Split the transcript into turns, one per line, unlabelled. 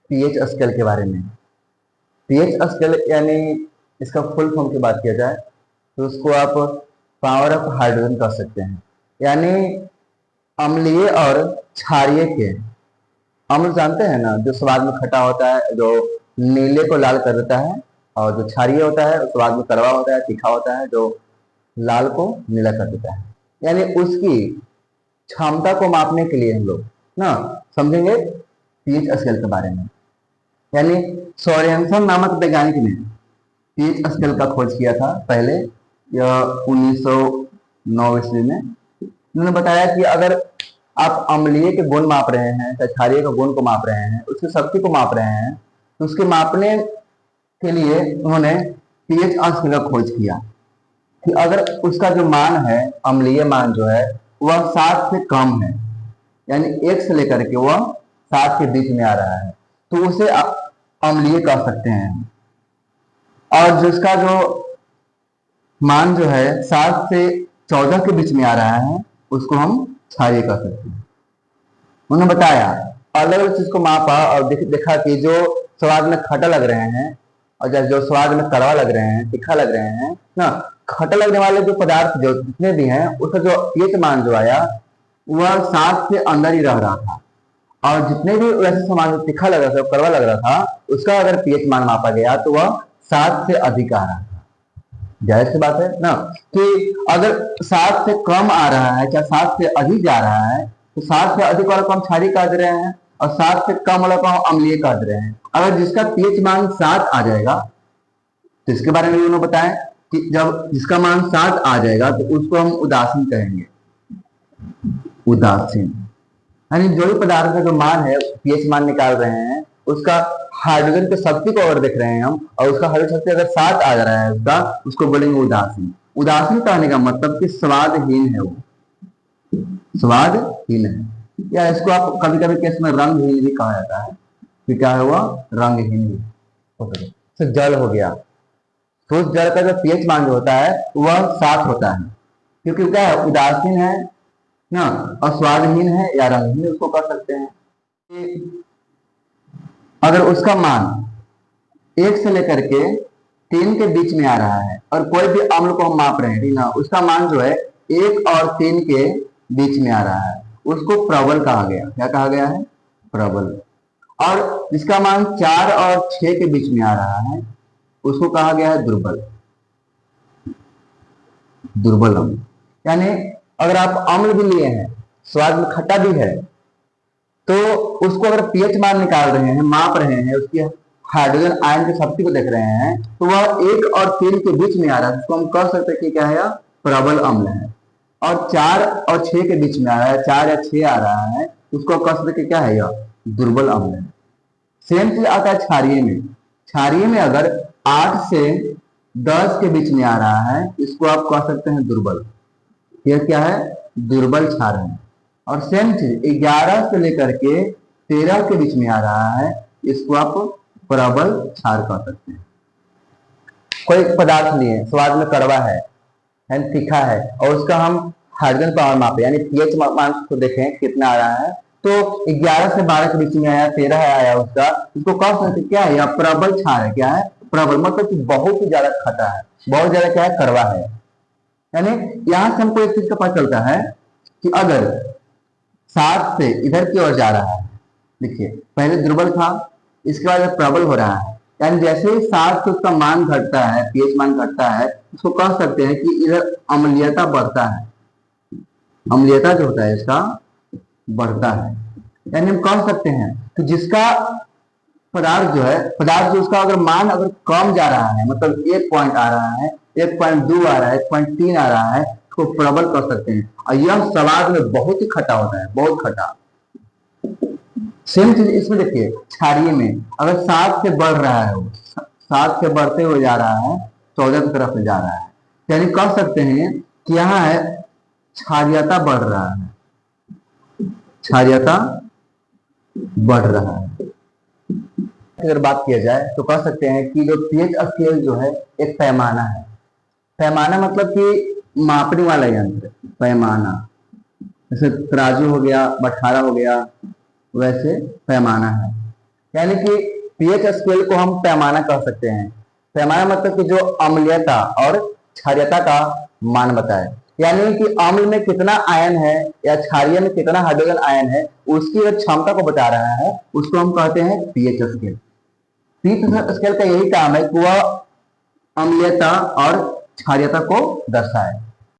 PH scale के बारे में। पीएच स्केल यानी इसका फुल फॉर्म की बात किया जाए तो उसको आप पावर ऑफ हाइड्रोजन कह सकते हैं। यानी अम्लीय और क्षारीय के, अम्ल जानते हैं ना, जो स्वाद में खट्टा होता है, जो नीले को लाल कर देता है, और जो क्षारीय होता है स्वाद में कड़वा होता है, तीखा होता है, जो लाल को नीला कर देता है। यानी उसकी क्षमता को मापने के लिए हम लोग ना समझेंगे पीएच स्केल के बारे में। यानी सोरेनसन नामक वैज्ञानिक ने पीएच स्केल का खोज किया था पहले, यह 1909 ईस्वी में। उन्होंने बताया कि अगर आप अम्लीय के गुण माप रहे हैं या क्षारीय के गुण को माप रहे हैं, उसकी शक्ति को माप रहे हैं, तो उसके मापने के लिए उन्होंने पीएच स्केल का खोज किया कि अगर उसका जो मान है, अम्लीय मान जो है वह 7 से कम है, यानी 1 से लेकर के वह 7 के बीच में आ रहा है, तो उसे अम्लीय कह सकते हैं। और जिसका जो मान जो है 7 से 14 के बीच में आ रहा है, उसको हम क्षारीय कह सकते हैं। उन्होंने बताया, अलग अलग चीज को मापा और देखा कि जो स्वाद में खट्टा लग रहे हैं और जो स्वाद में कड़वा लग रहे हैं, तीखा लग रहे हैं ना, खट्टा लगने वाले जो पदार्थ जो जितने भी हैं, उसका जो पीएच मान जो आया वह 7 से अंदर ही रह रहा था। और जितने भी वैसे सामान तीखा लग रहा था, कड़वा लग रहा था, उसका अगर पीएच मान मापा गया तो वह 7 से अधिक आ रहा था। जाहिर सी बात है ना कि अगर 7 से कम आ रहा है या 7 से अधिक जा रहा है, तो 7 से अधिक वाला को हम क्षारीय कह दे रहे हैं और 7 से कम वाला को हम अम्लीय कह दे रहे हैं। अगर जिसका पीएच मान 7 आ जाएगा तो इसके बारे में उन्होंने बताया कि जब जिसका मान 7 आ जाएगा तो उसको हम उदासीन कहेंगे। उदासीन यानी जो भी पदार्थ का जो मान है, पीएच मान निकाल रहे हैं, उसका हाइड्रोजन की शक्ति को अगर देख रहे हैं हम, और उसका हाइड्रोजन शक्ति अगर 7 आ रहा है उसका, उसको बोलेंगे उदासीन। उदासीन कहने का मतलब कि स्वादहीन है, वो स्वादहीन है। या इसको आप कभी कभी केस में रंगहीन भी कहा जाता है कि क्या है वह रंगहीन भी। तो जल हो गया, तो उस जल का जो पीएच मान जो होता है वह 7 होता है, क्योंकि क्या है, उदासीन है ना, और स्वादहीन है या रंगहीन उसको कह सकते हैं। अगर उसका मान 1 से लेकर के 3 के बीच में आ रहा है और कोई भी अम्ल को हम माप रहे हैं ना, उसका मान जो है 1 और 3 के बीच में आ रहा है, उसको प्रबल कहा गया। क्या कहा गया है? प्रबल। और जिसका मान 4 और 6 के बीच में आ रहा है, उसको कहा गया है दुर्बल। दुर्बल अम्ल। यानी अगर आप अम्ल भी लिए हैं, स्वाद में खट्टा भी है, तो उसको अगर पीएच मान निकाल रहे हैं, माप रहे हैं, उसकी हाइड्रोजन आयन की शक्ति को देख रहे हैं, तो वह 1 और 3 के बीच में आ रहा है, उसको हम कह सकते हैं कि क्या है, प्रबल अम्ल है। और 4 और 6 के बीच में आ रहा है, 4 या 6 आ रहा है, उसको कह सकते हैं क्या है, यह दुर्बल अम्ल है। सेम चीज आता है क्षारीय में। क्षारीय में अगर 8 से 10 के बीच में आ रहा है, इसको आप कह सकते हैं दुर्बल। यह क्या है? दुर्बल क्षार है। और सेम चीज 11 से लेकर के 13 के बीच में आ रहा है, इसको आप प्रबल क्षार कह सकते हैं। कोई पदार्थ लिए, स्वाद में कड़वा है, तीखा है, और उसका हम हाइड्रोजन पावर मापे, यानी पीएच मान को देखें कितना आ रहा है, तो 11 से 12 के बीच में आया, 13 आया उसका, इसको कह सकते क्या है, या प्रबल क्षार है। क्या है? प्रबल, मतलब कि बहुत ही ज्यादा खटा है, बहुत ज्यादा क्या है, कड़वा है। यानी यहां से हमको एक चीज का पता चलता है कि अगर 7 से इधर की ओर जा रहा है, देखिए पहले दुर्बल था, इसके बाद प्रबल हो रहा है, यानी जैसे ही 7 से उसका मान घटता है, पीएच मान घटता है, उसको कह सकते हैं कि इधर अम्लीयता बढ़ता है। अम्लीयता जो होता है इसका बढ़ता है। यानी हम कह सकते हैं कि जिसका पदार्थ जो है, पदार्थ जो उसका अगर मान अगर कम जा रहा है, मतलब 1 पॉइंट आ रहा है, 1.2 आ रहा है, 1.3 आ रहा है, उसको प्रबल कर सकते हैं। और यह स्वाद में बहुत ही खट्टा होता है, बहुत खट्टा। सेम चीज इसमें देखिए, क्षारीय में अगर 7 से बढ़ रहा है, वो 7 से बढ़ते हुए जा रहा है, 14 की तरफ से जा रहा है, यानी कह सकते हैं कि यहाँ है क्षारीयता बढ़ रहा है, क्षारीयता बढ़ रहा है। अगर बात किया जाए तो कह सकते हैं कि जो पीएच स्केल जो है एक पैमाना है। पैमाना मतलब कि मापने वाला यंत्र, पैमाना। जैसे तराजू हो गया, बटखारा हो गया, वैसे पैमाना है। यानी कि पीएच स्केल को हम पैमाना कह सकते हैं। पैमाना मतलब कि जो अम्लीयता और क्षारीयता का मान बताए, यानी कि अम्ल में कितना आयन है या क्षारीय में कितना हाइड्रोजन आयन है, उसकी जो क्षमता को बता रहा है, उसको हम कहते हैं पीएच स्केल। पीएच स्केल का यही काम है कि वह अम्लीयता और क्षारीयता को दर्शाए।